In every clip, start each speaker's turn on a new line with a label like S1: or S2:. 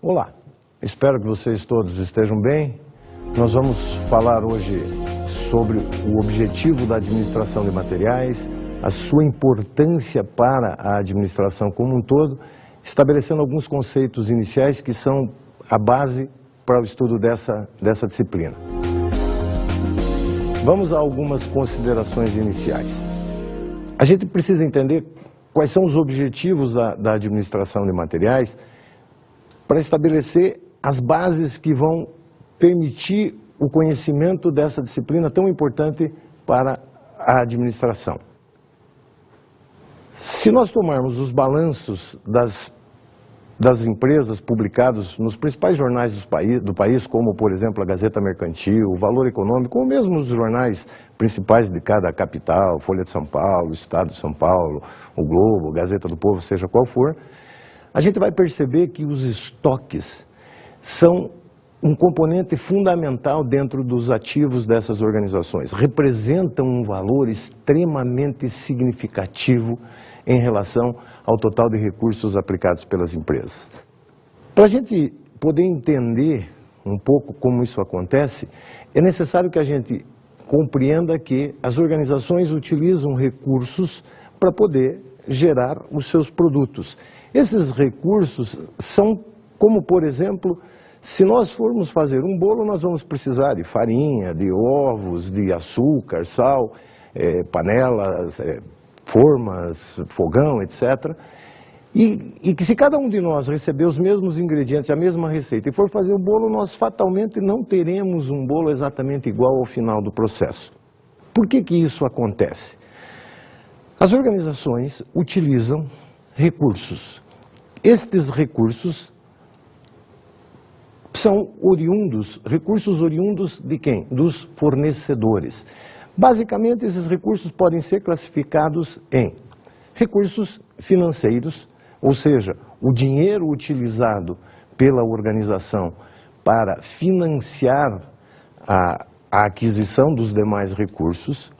S1: Olá, espero que vocês todos estejam bem. Nós vamos falar hoje sobre o objetivo da administração de materiais, a sua importância para a administração como um todo, estabelecendo alguns conceitos iniciais que são a base para o estudo dessa disciplina. Vamos a algumas considerações iniciais. A gente precisa entender quais são os objetivos da administração de materiais para estabelecer as bases que vão permitir o conhecimento dessa disciplina tão importante para a administração. Se nós tomarmos os balanços das empresas publicados nos principais jornais do país, como, por exemplo, a Gazeta Mercantil, o Valor Econômico, ou mesmo os jornais principais de cada capital, Folha de São Paulo, Estado de São Paulo, o Globo, Gazeta do Povo, seja qual for, a gente vai perceber que os estoques são um componente fundamental dentro dos ativos dessas organizações. Representam um valor extremamente significativo em relação ao total de recursos aplicados pelas empresas. Para a gente poder entender um pouco como isso acontece, é necessário que a gente compreenda que as organizações utilizam recursos para poder gerar os seus produtos. Esses recursos são como, por exemplo, se nós formos fazer um bolo, nós vamos precisar de farinha, de ovos, de açúcar, sal, panelas, formas, fogão, etc. E que se cada um de nós receber os mesmos ingredientes, a mesma receita, e for fazer o bolo, nós fatalmente não teremos um bolo exatamente igual ao final do processo. Por que isso acontece? As organizações utilizam recursos. Estes recursos são recursos oriundos de quem? Dos fornecedores. Basicamente, esses recursos podem ser classificados em recursos financeiros, ou seja, o dinheiro utilizado pela organização para financiar a aquisição dos demais recursos,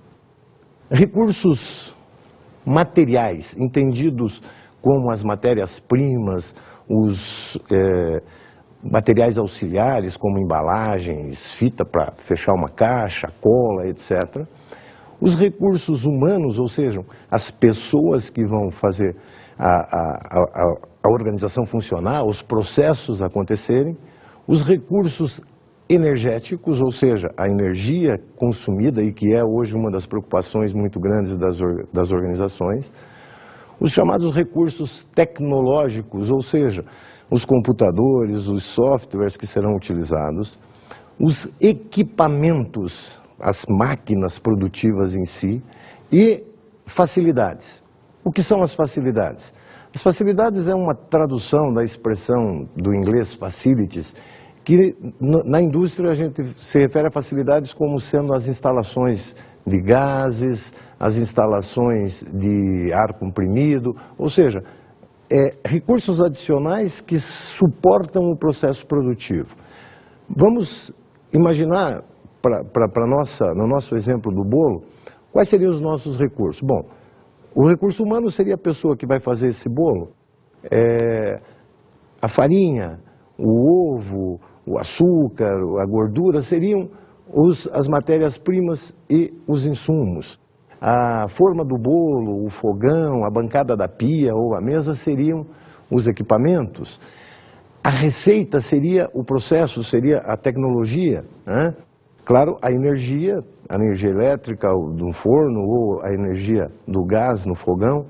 S1: recursos materiais, entendidos como as matérias-primas, os materiais auxiliares, como embalagens, fita para fechar uma caixa, cola, etc. Os recursos humanos, ou seja, as pessoas que vão fazer a organização funcionar, os processos acontecerem. Os recursos energéticos, ou seja, a energia consumida e que é hoje uma das preocupações muito grandes das organizações. Os chamados recursos tecnológicos, ou seja, os computadores, os softwares que serão utilizados, os equipamentos, as máquinas produtivas em si e facilidades. O que são as facilidades? As facilidades é uma tradução da expressão do inglês facilities, que na indústria a gente se refere a facilidades como sendo as instalações de gases, as instalações de ar comprimido, ou seja, recursos adicionais que suportam o processo produtivo. Vamos imaginar, no nosso exemplo do bolo, quais seriam os nossos recursos? Bom, o recurso humano seria a pessoa que vai fazer esse bolo, a farinha, o ovo, o açúcar, a gordura seriam as matérias-primas e os insumos. A forma do bolo, o fogão, a bancada da pia ou a mesa seriam os equipamentos. A receita seria o processo, seria a tecnologia, né? Claro, a energia elétrica do forno ou a energia do gás no fogão.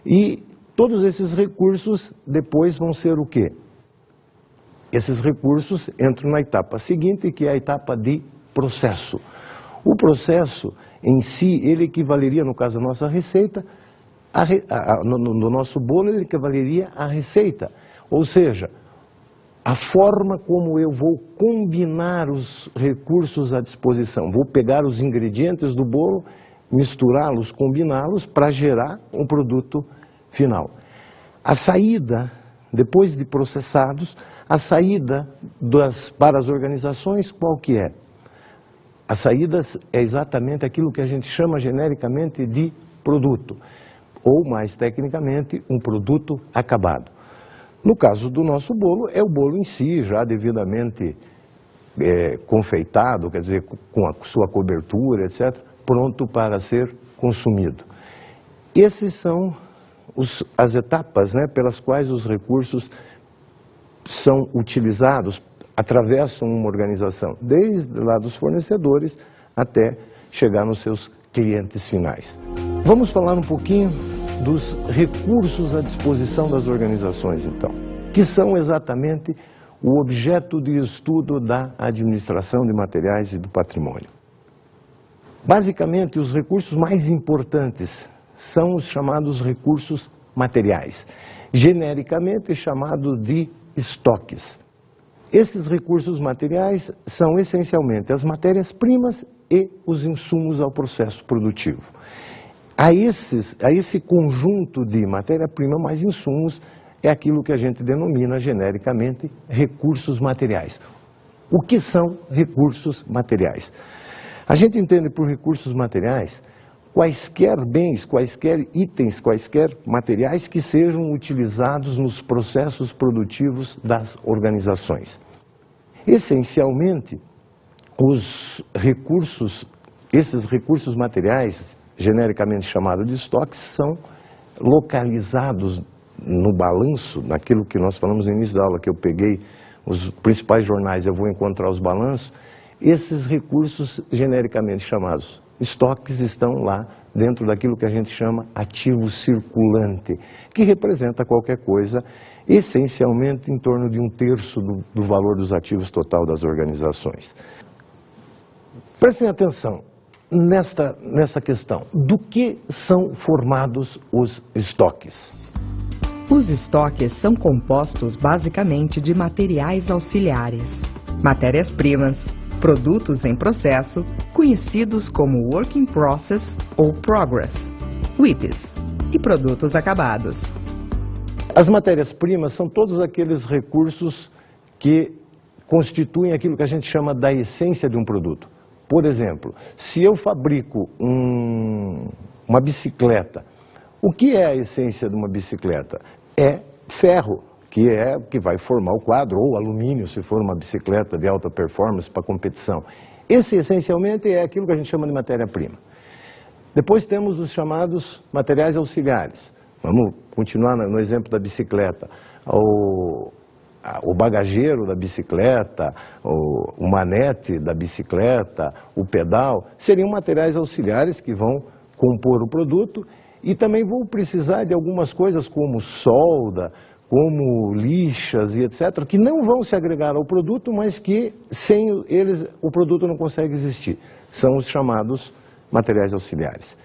S1: E todos esses recursos depois vão ser o quê? Esses recursos entram na etapa seguinte, que é a etapa de processo. O processo em si, ele equivaleria, no caso da nossa receita, no nosso bolo, ele equivaleria à receita. Ou seja, a forma como eu vou combinar os recursos à disposição. Vou pegar os ingredientes do bolo, misturá-los, combiná-los para gerar um produto final. A saída, depois de processados, a saída para as organizações, qual que é? A saída é exatamente aquilo que a gente chama genericamente de produto, ou mais tecnicamente, um produto acabado. No caso do nosso bolo, é o bolo em si, já devidamente confeitado, quer dizer, com a sua cobertura, etc., pronto para ser consumido. Esses são as etapas, né, pelas quais os recursos são utilizados, atravessam uma organização, desde lá dos fornecedores até chegar nos seus clientes finais. Vamos falar um pouquinho dos recursos à disposição das organizações, então, que são exatamente o objeto de estudo da administração de materiais e do patrimônio. Basicamente, os recursos mais importantes são os chamados recursos materiais, genericamente chamados de estoques. Esses recursos materiais são essencialmente as matérias-primas e os insumos ao processo produtivo. A esse conjunto de matéria-prima mais insumos é aquilo que a gente denomina genericamente recursos materiais. O que são recursos materiais? A gente entende por recursos materiais quaisquer bens, quaisquer itens, quaisquer materiais que sejam utilizados nos processos produtivos das organizações. Essencialmente, esses recursos materiais, genericamente chamados de estoques, são localizados no balanço, naquilo que nós falamos no início da aula, que eu peguei os principais jornais, eu vou encontrar os balanços. Esses recursos, genericamente chamados estoques, estão lá dentro daquilo que a gente chama ativo circulante, que representa qualquer coisa, essencialmente em torno de 1/3 do valor dos ativos total das organizações. Prestem atenção nessa questão. Do que são formados os estoques?
S2: Os estoques são compostos basicamente de materiais auxiliares, matérias-primas, produtos em processo, conhecidos como Work in Process ou Progress, WIPs, e produtos acabados.
S1: As matérias-primas são todos aqueles recursos que constituem aquilo que a gente chama da essência de um produto. Por exemplo, se eu fabrico uma bicicleta, o que é a essência de uma bicicleta? É ferro, que vai formar o quadro, ou alumínio, se for uma bicicleta de alta performance para competição. Esse, essencialmente, é aquilo que a gente chama de matéria-prima. Depois temos os chamados materiais auxiliares. Vamos continuar no exemplo da bicicleta. O bagageiro da bicicleta, o manete da bicicleta, o pedal, seriam materiais auxiliares que vão compor o produto e também vão precisar de algumas coisas como solda, como lixas e etc., que não vão se agregar ao produto, mas que sem eles o produto não consegue existir. São os chamados materiais auxiliares.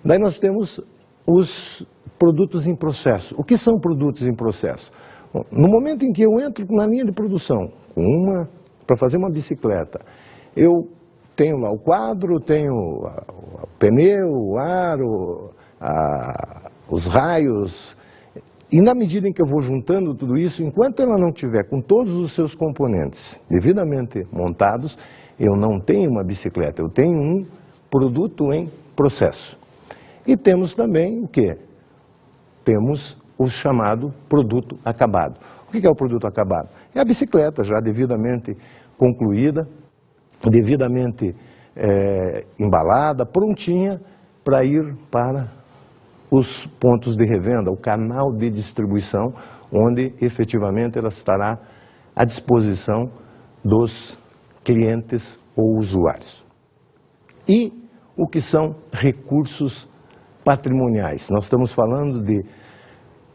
S1: Daí nós temos os produtos em processo. O que são produtos em processo? Bom, no momento em que eu entro na linha de produção, para fazer uma bicicleta, eu tenho lá o quadro, tenho o pneu, o aro, os raios. E na medida em que eu vou juntando tudo isso, enquanto ela não tiver com todos os seus componentes devidamente montados, eu não tenho uma bicicleta, eu tenho um produto em processo. E temos também o quê? Temos o chamado produto acabado. O que é o produto acabado? É a bicicleta já devidamente concluída, devidamente embalada, prontinha para ir para os pontos de revenda, o canal de distribuição, onde efetivamente ela estará à disposição dos clientes ou usuários. E o que são recursos patrimoniais? Nós estamos falando de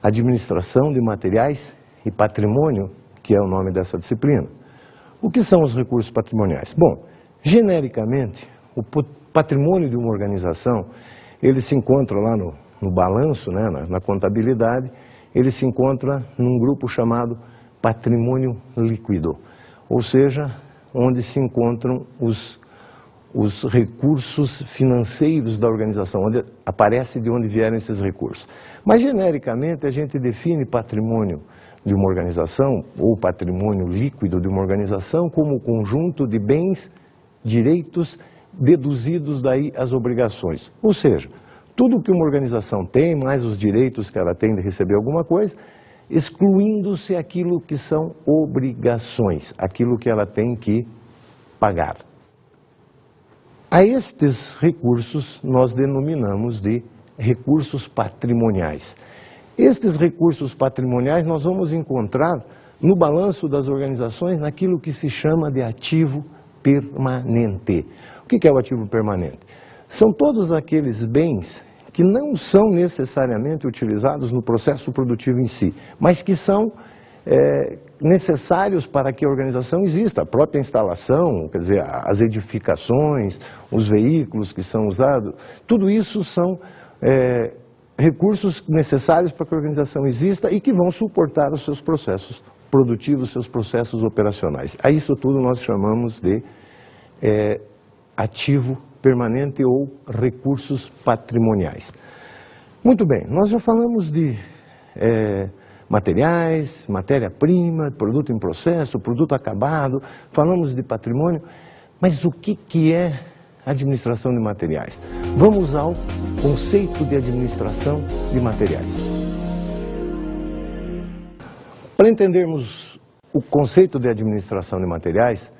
S1: administração de materiais e patrimônio, que é o nome dessa disciplina. O que são os recursos patrimoniais? Bom, genericamente, o patrimônio de uma organização, ele se encontra lá no balanço, né, na contabilidade, ele se encontra num grupo chamado patrimônio líquido, ou seja, onde se encontram os recursos financeiros da organização, onde aparece de onde vieram esses recursos. Mas, genericamente, a gente define patrimônio de uma organização, ou patrimônio líquido de uma organização, como o conjunto de bens, direitos, deduzidos daí as obrigações. Ou seja, tudo que uma organização tem, mais os direitos que ela tem de receber alguma coisa, excluindo-se aquilo que são obrigações, aquilo que ela tem que pagar. A estes recursos nós denominamos de recursos patrimoniais. Estes recursos patrimoniais nós vamos encontrar no balanço das organizações naquilo que se chama de ativo permanente. O que é o ativo permanente? São todos aqueles bens que não são necessariamente utilizados no processo produtivo em si, mas que são necessários para que a organização exista. A própria instalação, quer dizer, as edificações, os veículos que são usados, tudo isso são recursos necessários para que a organização exista e que vão suportar os seus processos produtivos, seus processos operacionais. A isso tudo nós chamamos de ativo permanente ou recursos patrimoniais. Muito bem, nós já falamos de materiais, matéria-prima, produto em processo, produto acabado, falamos de patrimônio, mas o que é administração de materiais? Vamos ao conceito de administração de materiais. Para entendermos o conceito de administração de materiais,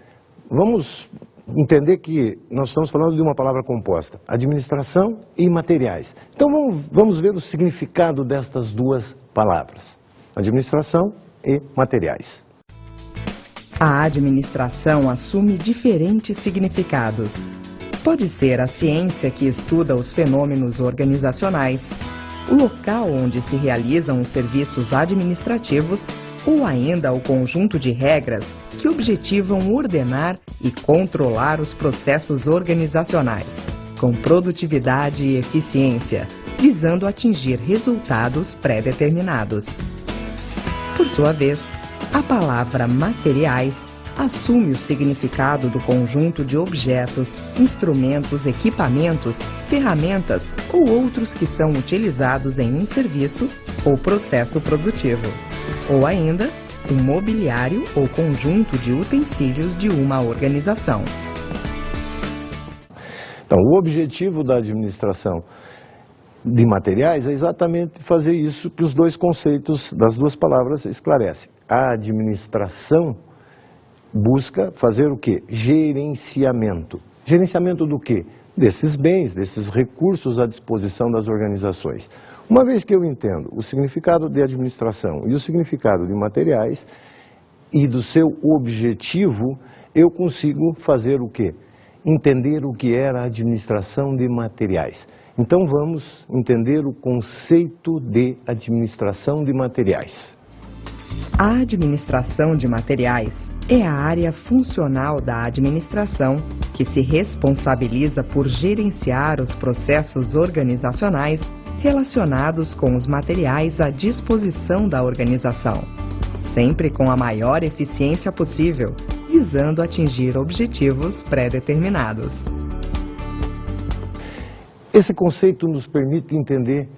S1: vamos entender que nós estamos falando de uma palavra composta, administração e materiais. Então vamos ver o significado destas duas palavras, administração e materiais.
S2: A administração assume diferentes significados. Pode ser a ciência que estuda os fenômenos organizacionais, o local onde se realizam os serviços administrativos ou ainda o conjunto de regras que objetivam ordenar e controlar os processos organizacionais, com produtividade e eficiência, visando atingir resultados pré-determinados. Por sua vez, a palavra materiais assume o significado do conjunto de objetos, instrumentos, equipamentos, ferramentas ou outros que são utilizados em um serviço ou processo produtivo, ou ainda um mobiliário ou conjunto de utensílios de uma organização.
S1: Então, o objetivo da administração de materiais é exatamente fazer isso que os dois conceitos das duas palavras esclarecem. A administração busca fazer o quê? Gerenciamento. Gerenciamento do quê? Desses bens, desses recursos à disposição das organizações. Uma vez que eu entendo o significado de administração e o significado de materiais e do seu objetivo, eu consigo fazer o quê? Entender o que era a administração de materiais. Então vamos entender o conceito de administração de materiais.
S2: A administração de materiais é a área funcional da administração que se responsabiliza por gerenciar os processos organizacionais relacionados com os materiais à disposição da organização, sempre com a maior eficiência possível, visando atingir objetivos pré-determinados.
S1: Esse conceito nos permite entender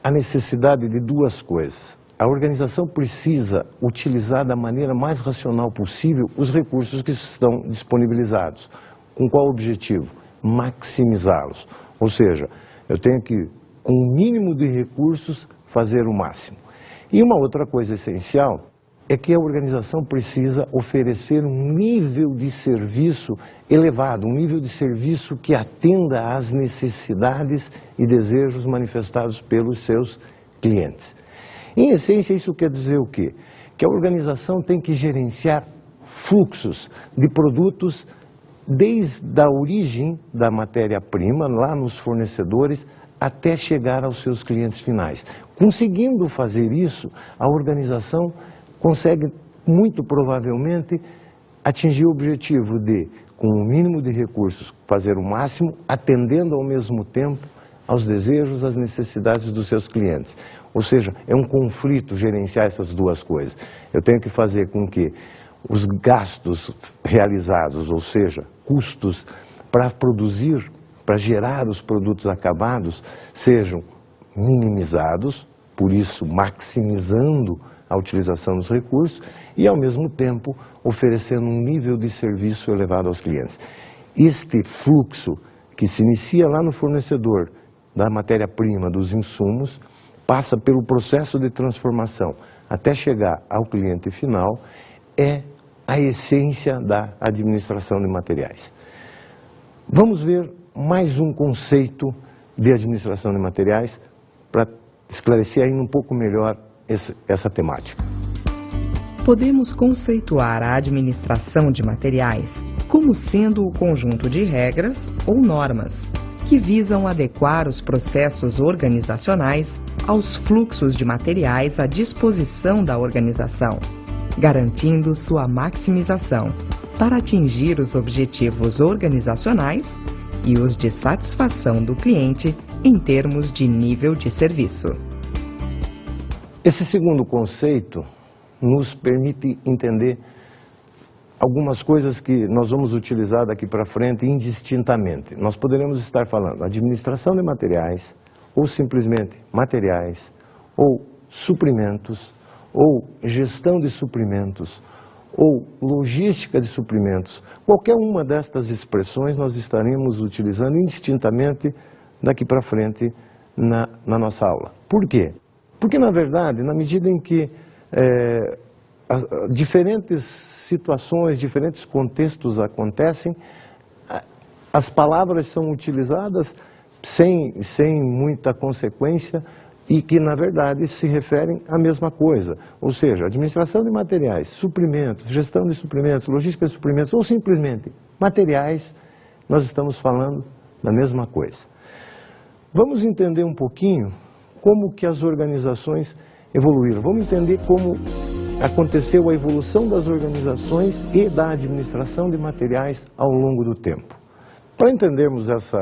S1: a necessidade de duas coisas. A organização precisa utilizar da maneira mais racional possível os recursos que estão disponibilizados. Com qual objetivo? Maximizá-los. Ou seja, eu tenho que, com o mínimo de recursos, fazer o máximo. E uma outra coisa essencial é que a organização precisa oferecer um nível de serviço elevado, um nível de serviço que atenda às necessidades e desejos manifestados pelos seus clientes. Em essência, isso quer dizer o quê? Que a organização tem que gerenciar fluxos de produtos desde a origem da matéria-prima, lá nos fornecedores, até chegar aos seus clientes finais. Conseguindo fazer isso, a organização consegue, muito provavelmente, atingir o objetivo de, com o mínimo de recursos, fazer o máximo, atendendo ao mesmo tempo aos desejos, às necessidades dos seus clientes. Ou seja, é um conflito gerenciar essas duas coisas. Eu tenho que fazer com que os gastos realizados, ou seja, custos para produzir, para gerar os produtos acabados, sejam minimizados, por isso maximizando a utilização dos recursos e, ao mesmo tempo, oferecendo um nível de serviço elevado aos clientes. Este fluxo que se inicia lá no fornecedor da matéria-prima, dos insumos, passa pelo processo de transformação até chegar ao cliente final, é a essência da administração de materiais. Vamos ver mais um conceito de administração de materiais para esclarecer ainda um pouco melhor essa temática.
S2: Podemos conceituar a administração de materiais como sendo o conjunto de regras ou normas que visam adequar os processos organizacionais aos fluxos de materiais à disposição da organização, garantindo sua maximização para atingir os objetivos organizacionais e os de satisfação do cliente em termos de nível de serviço.
S1: Esse segundo conceito nos permite entender algumas coisas que nós vamos utilizar daqui para frente indistintamente. Nós poderemos estar falando administração de materiais, ou simplesmente materiais, ou suprimentos, ou gestão de suprimentos, ou logística de suprimentos. Qualquer uma destas expressões nós estaremos utilizando indistintamente daqui para frente na nossa aula. Por quê? Porque, na verdade, na medida em que diferentes situações, diferentes contextos acontecem, as palavras são utilizadas sem muita consequência e que, na verdade, se referem à mesma coisa. Ou seja, administração de materiais, suprimentos, gestão de suprimentos, logística de suprimentos, ou simplesmente materiais, nós estamos falando da mesma coisa. Vamos entender um pouquinho como que as organizações evoluíram. Vamos entender como aconteceu a evolução das organizações e da administração de materiais ao longo do tempo. Para entendermos essa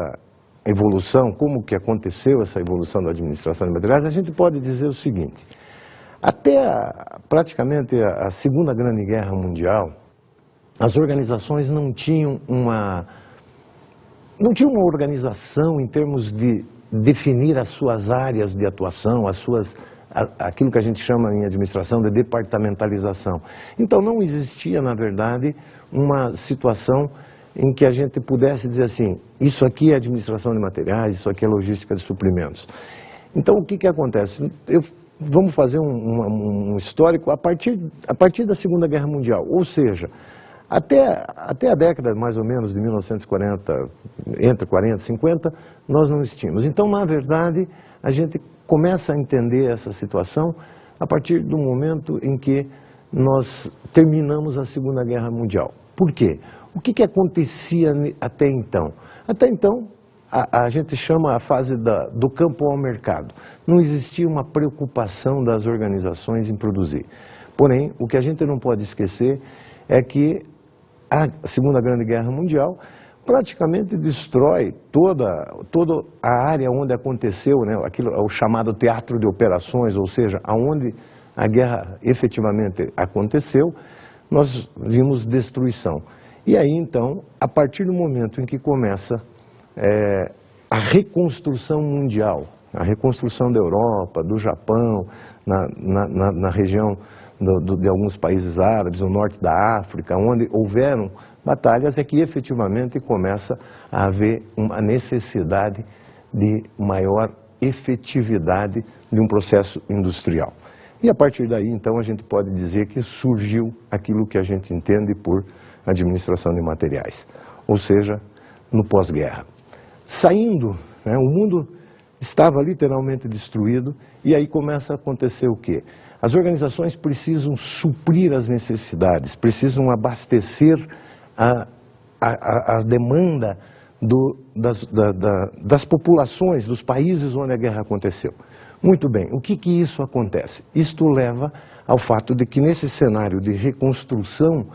S1: evolução, como que aconteceu essa evolução da administração de materiais, a gente pode dizer o seguinte: até praticamente a Segunda Grande Guerra Mundial, as organizações não tinham uma organização em termos de definir as suas áreas de atuação, aquilo que a gente chama em administração de departamentalização. Então não existia, na verdade, uma situação em que a gente pudesse dizer assim, isso aqui é administração de materiais, isso aqui é logística de suprimentos. Então o que acontece? Vamos fazer um histórico a partir da Segunda Guerra Mundial, ou seja, até a década mais ou menos de 1940, entre 40 e 50, nós não existimos. Então, na verdade, a gente começa a entender essa situação a partir do momento em que nós terminamos a Segunda Guerra Mundial. Por quê? O que acontecia até então? Até então, a gente chama a fase do campo ao mercado. Não existia uma preocupação das organizações em produzir. Porém, o que a gente não pode esquecer é que a Segunda Grande Guerra Mundial praticamente destrói toda a área onde aconteceu, né, aquilo, o chamado teatro de operações, ou seja, aonde a guerra efetivamente aconteceu, nós vimos destruição. E aí, então, a partir do momento em que começa a reconstrução mundial, a reconstrução da Europa, do Japão, na região de alguns países árabes, no norte da África, onde houveram batalhas, é que efetivamente começa a haver uma necessidade de maior efetividade de um processo industrial. E a partir daí, então, a gente pode dizer que surgiu aquilo que a gente entende por administração de materiais, ou seja, no pós-guerra. Saindo, né, o mundo estava literalmente destruído e aí começa a acontecer o quê? As organizações precisam suprir as necessidades, precisam abastecer a demanda das populações, dos países onde a guerra aconteceu. Muito bem, o que isso acontece? Isto leva ao fato de que nesse cenário de reconstrução,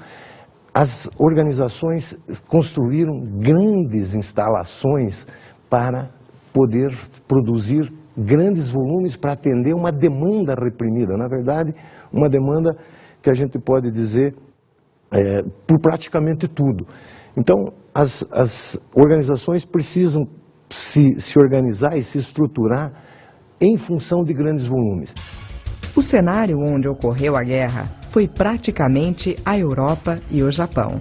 S1: as organizações construíram grandes instalações para poder produzir grandes volumes para atender uma demanda reprimida. Na verdade, uma demanda que a gente pode dizer por praticamente tudo. Então, as organizações precisam se organizar e se estruturar em função de grandes volumes.
S2: O cenário onde ocorreu a guerra foi praticamente a Europa e o Japão.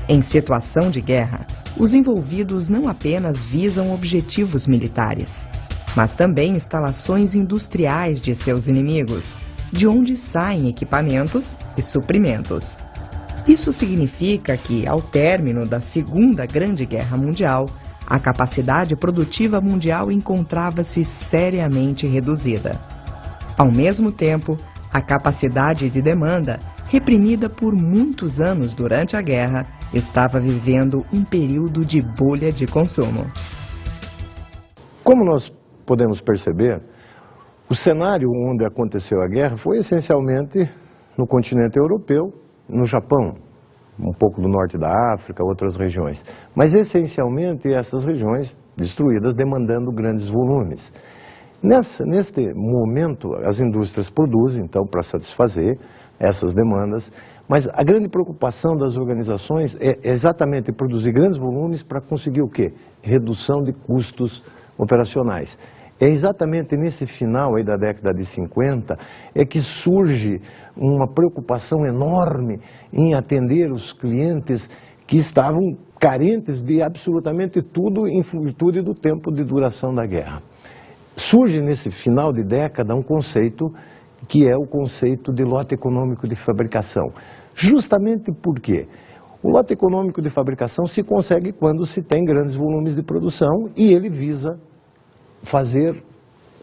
S2: Em situação de guerra, os envolvidos não apenas visam objetivos militares, mas também instalações industriais de seus inimigos, de onde saem equipamentos e suprimentos. Isso significa que, ao término da Segunda Grande Guerra Mundial, a capacidade produtiva mundial encontrava-se seriamente reduzida. Ao mesmo tempo, a capacidade de demanda, reprimida por muitos anos durante a guerra, estava vivendo um período de bolha de consumo.
S1: Como nós podemos perceber, o cenário onde aconteceu a guerra foi essencialmente no continente europeu, no Japão, um pouco do norte da África, outras regiões. Mas essencialmente essas regiões destruídas, demandando grandes volumes. Neste momento, as indústrias produzem, então, para satisfazer essas demandas, mas a grande preocupação das organizações é exatamente produzir grandes volumes para conseguir o quê? Redução de custos operacionais. É exatamente nesse final aí da década de 50 é que surge uma preocupação enorme em atender os clientes que estavam carentes de absolutamente tudo em virtude do tempo de duração da guerra. Surge nesse final de década um conceito que é o conceito de lote econômico de fabricação. Justamente porque o lote econômico de fabricação se consegue quando se tem grandes volumes de produção e ele visa fazer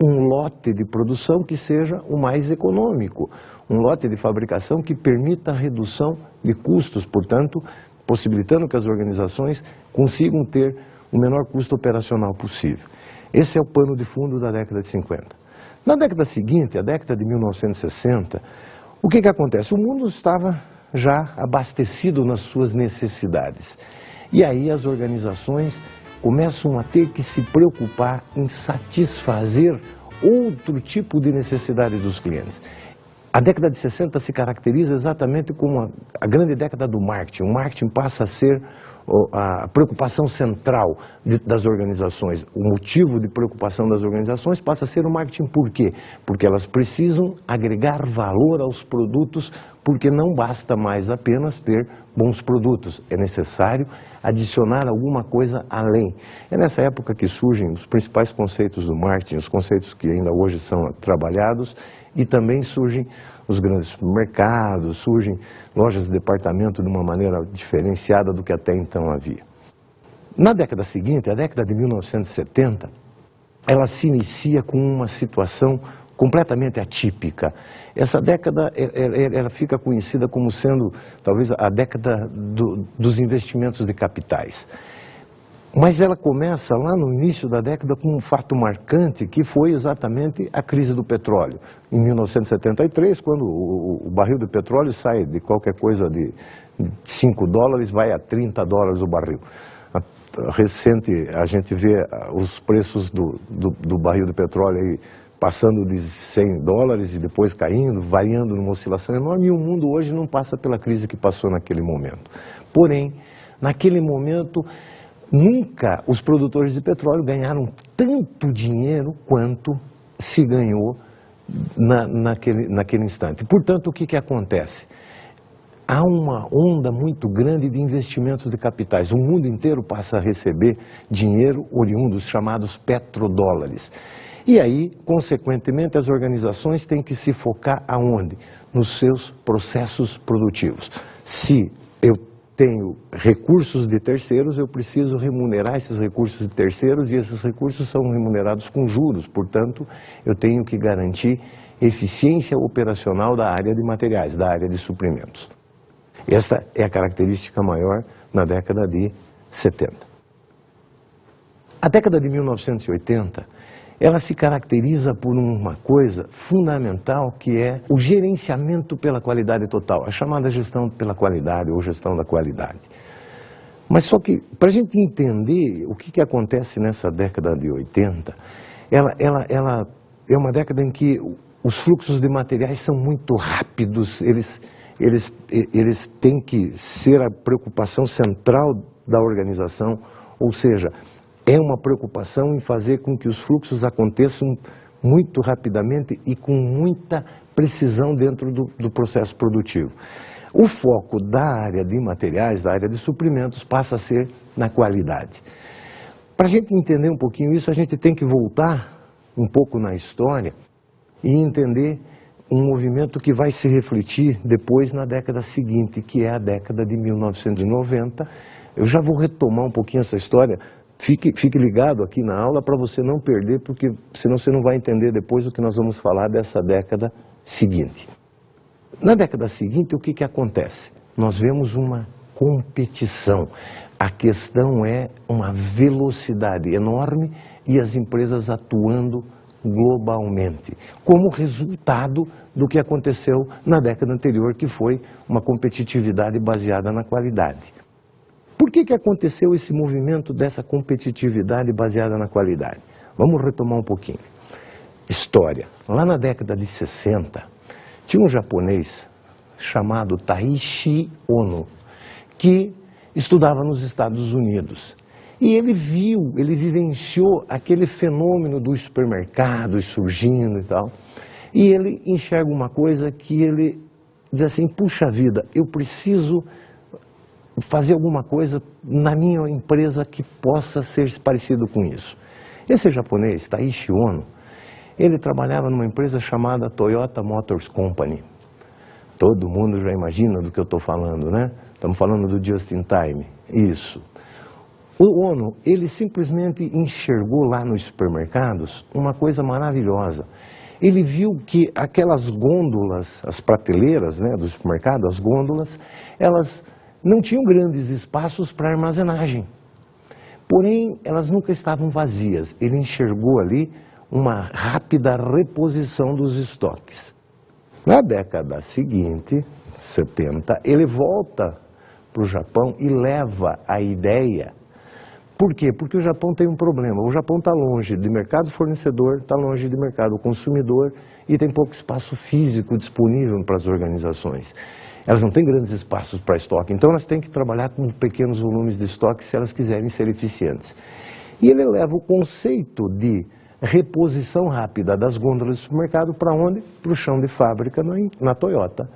S1: um lote de produção que seja o mais econômico, um lote de fabricação que permita a redução de custos, portanto, possibilitando que as organizações consigam ter o menor custo operacional possível. Esse é o pano de fundo da década de 50. Na década seguinte, a década de 1960, o que acontece? O mundo estava já abastecido nas suas necessidades. E aí as organizações começam a ter que se preocupar em satisfazer outro tipo de necessidade dos clientes. A década de 60 se caracteriza exatamente como a grande década do marketing. O marketing passa a ser a preocupação central das organizações. O motivo de preocupação das organizações passa a ser o marketing. Por quê? Porque elas precisam agregar valor aos produtos, porque não basta mais apenas ter bons produtos. É necessário adicionar alguma coisa além. É nessa época que surgem os principais conceitos do marketing, os conceitos que ainda hoje são trabalhados, e também surgem os grandes mercados, surgem lojas de departamento de uma maneira diferenciada do que até então havia. Na década seguinte, a década de 1970, ela se inicia com uma situação completamente atípica. Essa década ela fica conhecida como sendo talvez a década dos investimentos de capitais. Mas ela começa lá no início da década com um fato marcante que foi exatamente a crise do petróleo. Em 1973, quando o barril de petróleo sai de qualquer coisa de $5, vai a $30 o barril. Recente, a gente vê os preços do barril de petróleo aí passando de $100 e depois caindo, variando numa oscilação enorme, e o mundo hoje não passa pela crise que passou naquele momento. Porém, naquele momento, nunca os produtores de petróleo ganharam tanto dinheiro quanto se ganhou naquele instante. Portanto, o que acontece? Há uma onda muito grande de investimentos de capitais. O mundo inteiro passa a receber dinheiro oriundo dos chamados petrodólares. E aí, consequentemente, as organizações têm que se focar aonde? Nos seus processos produtivos. Se eu tenho recursos de terceiros, eu preciso remunerar esses recursos de terceiros e esses recursos são remunerados com juros. Portanto, eu tenho que garantir eficiência operacional da área de materiais, da área de suprimentos. Essa é a característica maior na década de 70. A década de 1980, ela se caracteriza por uma coisa fundamental que é o gerenciamento pela qualidade total, a chamada gestão pela qualidade ou gestão da qualidade. Mas só que, para a gente entender o que acontece nessa década de 80, ela é uma década em que os fluxos de materiais são muito rápidos, eles têm que ser a preocupação central da organização, ou seja, é uma preocupação em fazer com que os fluxos aconteçam muito rapidamente e com muita precisão dentro do processo produtivo. O foco da área de materiais, da área de suprimentos, passa a ser na qualidade. Para a gente entender um pouquinho isso, a gente tem que voltar um pouco na história e entender um movimento que vai se refletir depois na década seguinte, que é a década de 1990. Eu já vou retomar um pouquinho essa história. Fique ligado aqui na aula para você não perder, porque senão você não vai entender depois o que nós vamos falar dessa década seguinte. Na década seguinte, o que acontece? Nós vemos uma competição. A questão é uma velocidade enorme e as empresas atuando globalmente, como resultado do que aconteceu na década anterior, que foi uma competitividade baseada na qualidade. Por que aconteceu esse movimento dessa competitividade baseada na qualidade? Vamos retomar um pouquinho. História. Lá na década de 60, tinha um japonês chamado Taiichi Ohno, que estudava nos Estados Unidos. E ele vivenciou aquele fenômeno dos supermercados surgindo e tal. E ele enxerga uma coisa que ele diz assim, puxa vida, eu preciso fazer alguma coisa na minha empresa que possa ser parecido com isso. Esse japonês, Taiichi Ohno, ele trabalhava numa empresa chamada Toyota Motors Company. Todo mundo já imagina do que eu estou falando, né? Estamos falando do Just in Time. Isso. O Ohno, ele simplesmente enxergou lá nos supermercados uma coisa maravilhosa. Ele viu que aquelas gôndolas, as prateleiras, né, do supermercado, as gôndolas, elas não tinham grandes espaços para armazenagem. Porém, elas nunca estavam vazias. Ele enxergou ali uma rápida reposição dos estoques. Na década seguinte, 70, ele volta para o Japão e leva a ideia. Por quê? Porque o Japão tem um problema. O Japão está longe de mercado fornecedor, está longe de mercado consumidor e tem pouco espaço físico disponível para as organizações. Elas não têm grandes espaços para estoque, então elas têm que trabalhar com pequenos volumes de estoque se elas quiserem ser eficientes. E ele leva o conceito de reposição rápida das gôndolas do supermercado para onde? Para o chão de fábrica na Toyota.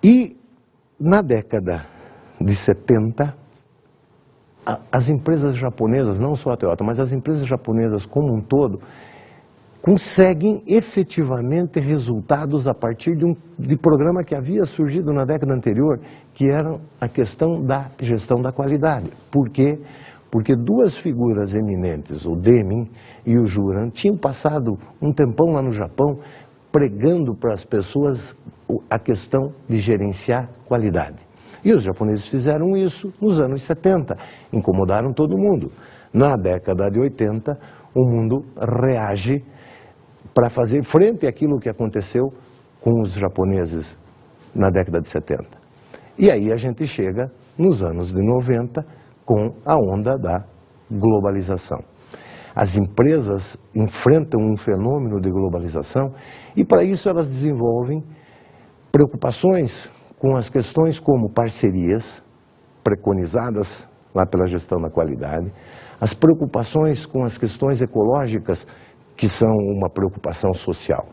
S1: E na década de 70, as empresas japonesas, não só a Toyota, mas as empresas japonesas como um todo, conseguem efetivamente resultados a partir de programa que havia surgido na década anterior, que era a questão da gestão da qualidade. Por quê? Porque duas figuras eminentes, o Deming e o Juran, tinham passado um tempão lá no Japão pregando para as pessoas a questão de gerenciar qualidade. E os japoneses fizeram isso nos anos 70, incomodaram todo mundo. Na década de 80, o mundo reage para fazer frente àquilo que aconteceu com os japoneses na década de 70. E aí a gente chega nos anos de 90 com a onda da globalização. As empresas enfrentam um fenômeno de globalização e para isso elas desenvolvem preocupações com as questões como parcerias, preconizadas lá pela gestão da qualidade, as preocupações com as questões ecológicas, que são uma preocupação social.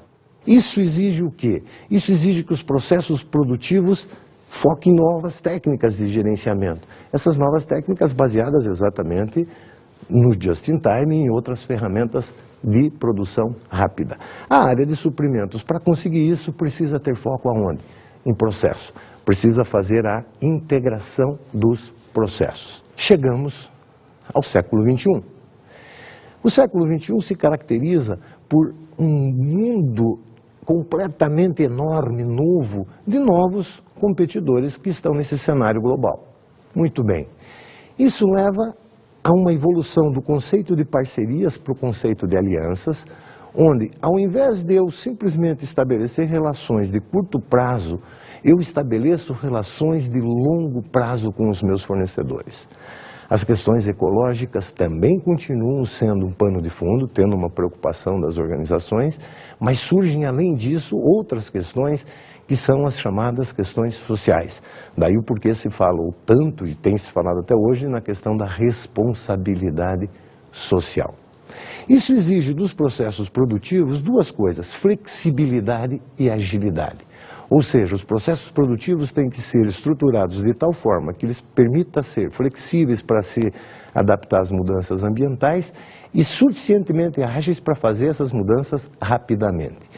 S1: Isso exige o quê? Isso exige que os processos produtivos foquem em novas técnicas de gerenciamento. Essas novas técnicas baseadas exatamente no just-in-time e em outras ferramentas de produção rápida. A área de suprimentos, para conseguir isso, precisa ter foco aonde? Em processo. Precisa fazer a integração dos processos. Chegamos ao século XXI. O século XXI se caracteriza por um mundo completamente enorme, novo, de novos competidores que estão nesse cenário global. Muito bem. Isso leva a uma evolução do conceito de parcerias para o conceito de alianças, onde, ao invés de eu simplesmente estabelecer relações de curto prazo, eu estabeleço relações de longo prazo com os meus fornecedores. As questões ecológicas também continuam sendo um pano de fundo, tendo uma preocupação das organizações, mas surgem, além disso, outras questões que são as chamadas questões sociais. Daí o porquê se falou tanto, e tem se falado até hoje, na questão da responsabilidade social. Isso exige dos processos produtivos duas coisas, flexibilidade e agilidade. Ou seja, os processos produtivos têm que ser estruturados de tal forma que eles permitam ser flexíveis para se adaptar às mudanças ambientais e suficientemente ágeis para fazer essas mudanças rapidamente.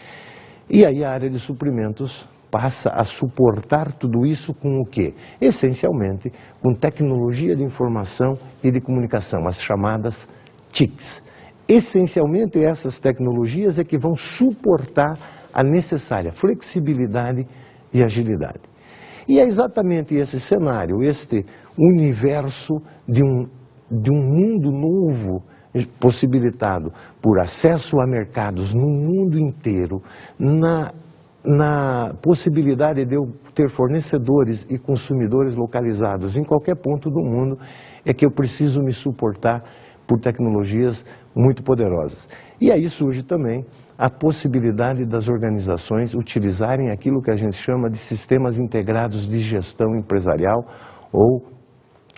S1: E aí a área de suprimentos passa a suportar tudo isso com o quê? Essencialmente com tecnologia de informação e de comunicação, as chamadas TICs. Essencialmente essas tecnologias é que vão suportar a necessária flexibilidade e agilidade. E é exatamente esse cenário, este universo de um mundo novo possibilitado por acesso a mercados no mundo inteiro, na possibilidade de eu ter fornecedores e consumidores localizados em qualquer ponto do mundo, é que eu preciso me suportar por tecnologias muito poderosas. E aí surge também a possibilidade das organizações utilizarem aquilo que a gente chama de sistemas integrados de gestão empresarial, ou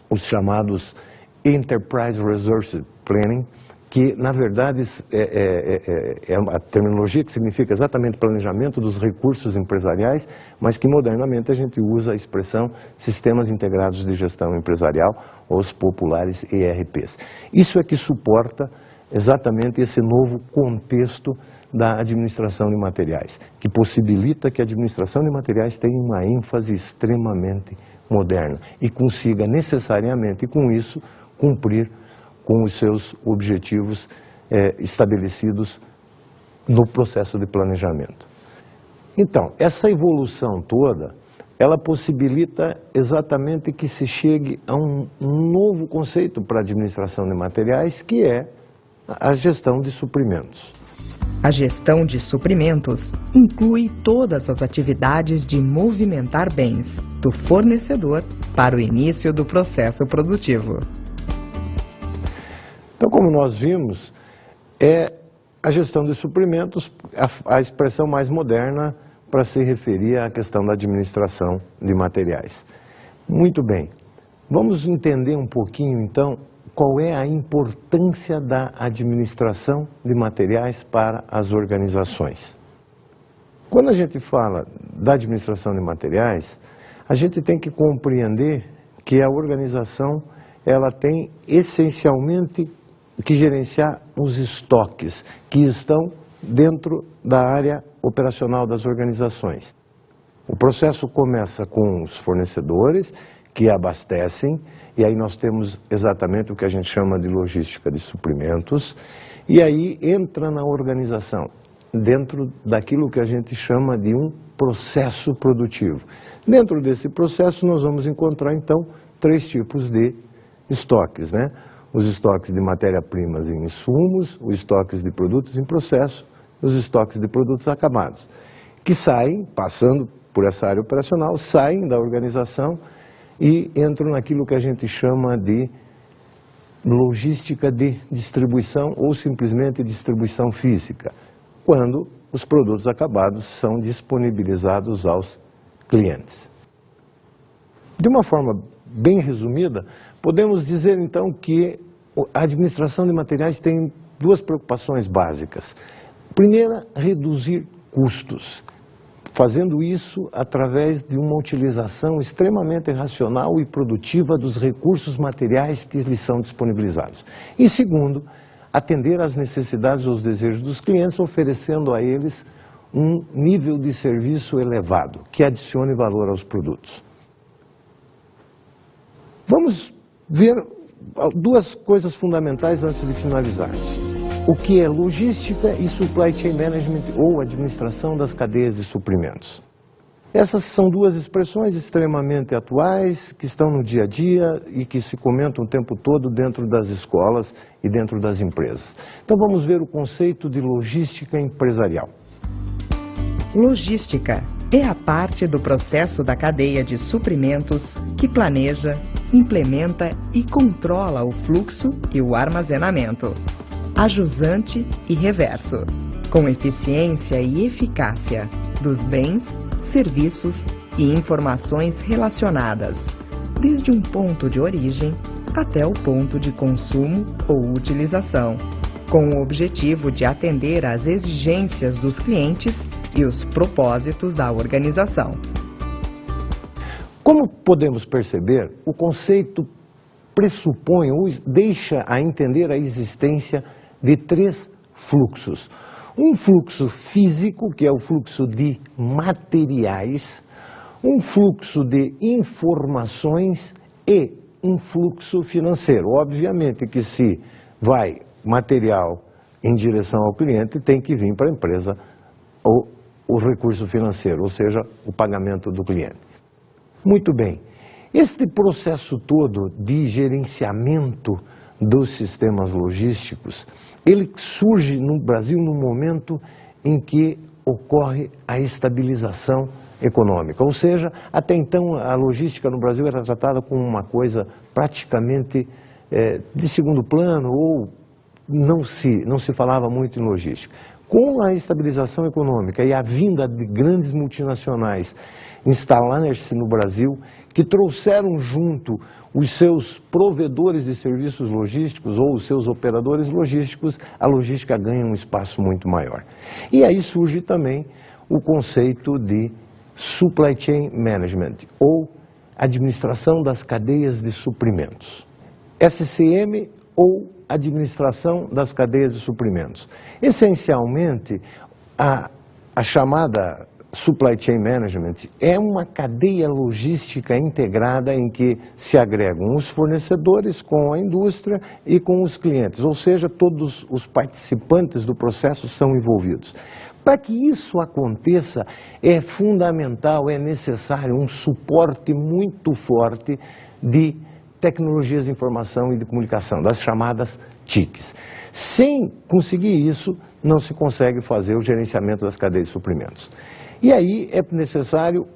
S1: os chamados Enterprise Resource Planning, que na verdade é uma terminologia que significa exatamente planejamento dos recursos empresariais, mas que modernamente a gente usa a expressão sistemas integrados de gestão empresarial, ou os populares ERPs. Isso é que suporta exatamente esse novo contexto da administração de materiais, que possibilita que a administração de materiais tenha uma ênfase extremamente moderna e consiga necessariamente, com isso, cumprir com os seus objetivos estabelecidos no processo de planejamento. Então, essa evolução toda, ela possibilita exatamente que se chegue a um novo conceito para a administração de materiais, que é a gestão de suprimentos.
S2: A gestão de suprimentos inclui todas as atividades de movimentar bens do fornecedor para o início do processo produtivo.
S1: Então, como nós vimos, a gestão de suprimentos a expressão mais moderna para se referir à questão da administração de materiais. Muito bem, vamos entender um pouquinho então qual é a importância da administração de materiais para as organizações. Quando a gente fala da administração de materiais, a gente tem que compreender que a organização ela tem essencialmente que gerenciar os estoques que estão dentro da área operacional das organizações. O processo começa com os fornecedores que abastecem, e aí nós temos exatamente o que a gente chama de logística de suprimentos, e aí entra na organização, dentro daquilo que a gente chama de um processo produtivo. Dentro desse processo nós vamos encontrar então 3 tipos de estoques, né? Os estoques de matéria-primas em insumos, os estoques de produtos em processo, os estoques de produtos acabados, que saem, passando por essa área operacional, saem da organização e entram naquilo que a gente chama de logística de distribuição ou simplesmente distribuição física, quando os produtos acabados são disponibilizados aos clientes. De uma forma bem resumida, podemos dizer então que a administração de materiais tem 2 preocupações básicas. Primeira, reduzir custos, fazendo isso através de uma utilização extremamente racional e produtiva dos recursos materiais que lhes são disponibilizados. E segundo, atender às necessidades ou aos desejos dos clientes, oferecendo a eles um nível de serviço elevado, que adicione valor aos produtos. Vamos ver 2 coisas fundamentais antes de finalizarmos. O que é logística e supply chain management, ou administração das cadeias de suprimentos. Essas são 2 expressões extremamente atuais, que estão no dia a dia e que se comentam o tempo todo dentro das escolas e dentro das empresas. Então vamos ver o conceito de logística empresarial.
S2: Logística é a parte do processo da cadeia de suprimentos que planeja, implementa e controla o fluxo e o armazenamento, ajusante e reverso, com eficiência e eficácia dos bens, serviços e informações relacionadas, desde um ponto de origem até o ponto de consumo ou utilização, com o objetivo de atender às exigências dos clientes e os propósitos da organização.
S1: Como podemos perceber, o conceito pressupõe ou deixa a entender a existência de 3 fluxos. Um fluxo físico, que é o fluxo de materiais, um fluxo de informações e um fluxo financeiro. Obviamente que se vai material em direção ao cliente, tem que vir para a empresa o recurso financeiro, ou seja, o pagamento do cliente. Muito bem. Este processo todo de gerenciamento dos sistemas logísticos, ele surge no Brasil no momento em que ocorre a estabilização econômica. Ou seja, até então a logística no Brasil era tratada como uma coisa praticamente de segundo plano ou não se falava muito em logística. Com a estabilização econômica e a vinda de grandes multinacionais instalar-se no Brasil, que trouxeram junto os seus provedores de serviços logísticos ou os seus operadores logísticos, a logística ganha um espaço muito maior. E aí surge também o conceito de Supply Chain Management, ou Administração das Cadeias de Suprimentos. SCM ou Administração das Cadeias de Suprimentos. Essencialmente, a chamada Supply Chain Management é uma cadeia logística integrada em que se agregam os fornecedores com a indústria e com os clientes, ou seja, todos os participantes do processo são envolvidos. Para que isso aconteça, é fundamental, é necessário um suporte muito forte de tecnologias de informação e de comunicação, das chamadas TICs. Sem conseguir isso, não se consegue fazer o gerenciamento das cadeias de suprimentos. E aí é necessário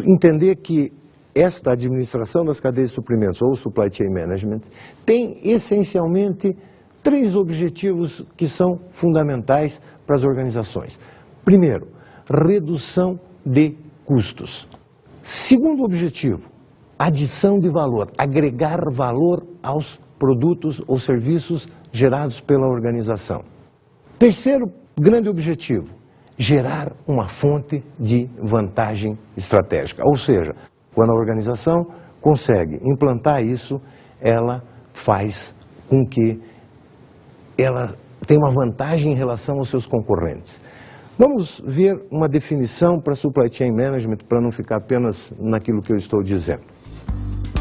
S1: entender que esta administração das cadeias de suprimentos, ou Supply Chain Management, tem essencialmente 3 objetivos que são fundamentais para as organizações. Primeiro, redução de custos. Segundo objetivo, adição de valor, agregar valor aos produtos ou serviços gerados pela organização. Terceiro grande objetivo, gerar uma fonte de vantagem estratégica. Ou seja, quando a organização consegue implantar isso, ela faz com que ela tenha uma vantagem em relação aos seus concorrentes. Vamos ver uma definição para Supply Chain Management, para não ficar apenas naquilo que eu estou dizendo.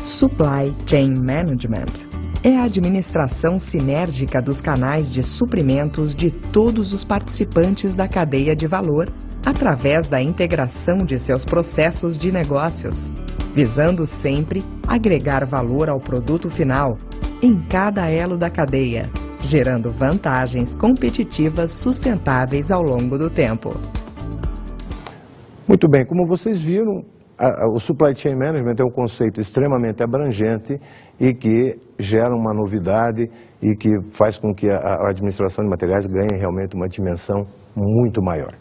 S2: Supply Chain Management é a administração sinérgica dos canais de suprimentos de todos os participantes da cadeia de valor, através da integração de seus processos de negócios, visando sempre agregar valor ao produto final em cada elo da cadeia, gerando vantagens competitivas sustentáveis ao longo do tempo.
S1: Muito bem, como vocês viram, o Supply Chain Management é um conceito extremamente abrangente e que gera uma novidade e que faz com que a administração de materiais ganhe realmente uma dimensão muito maior.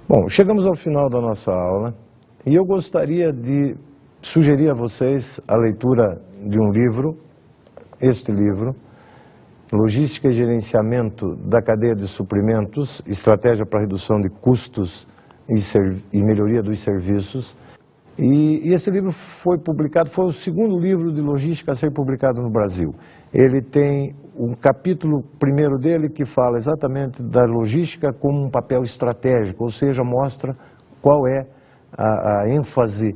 S1: Bom, chegamos ao final da nossa aula e eu gostaria de sugerir a vocês a leitura de um livro, este livro, Logística e Gerenciamento da Cadeia de Suprimentos, Estratégia para Redução de Custos e Melhoria dos Serviços. E esse livro foi publicado, foi o segundo livro de logística a ser publicado no Brasil. Ele tem um capítulo primeiro dele que fala exatamente da logística como um papel estratégico, ou seja, mostra qual é a ênfase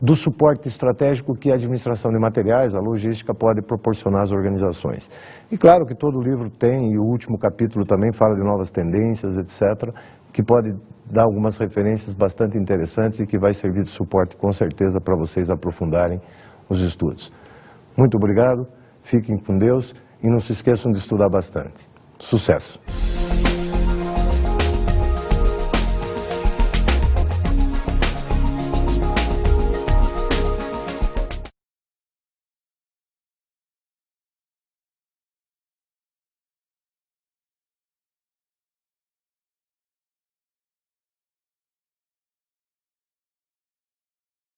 S1: do suporte estratégico que a administração de materiais, a logística, pode proporcionar às organizações. E claro que todo livro tem, e o último capítulo também fala de novas tendências, etc., que pode dar algumas referências bastante interessantes e que vai servir de suporte com certeza para vocês aprofundarem os estudos. Muito obrigado, fiquem com Deus e não se esqueçam de estudar bastante. Sucesso!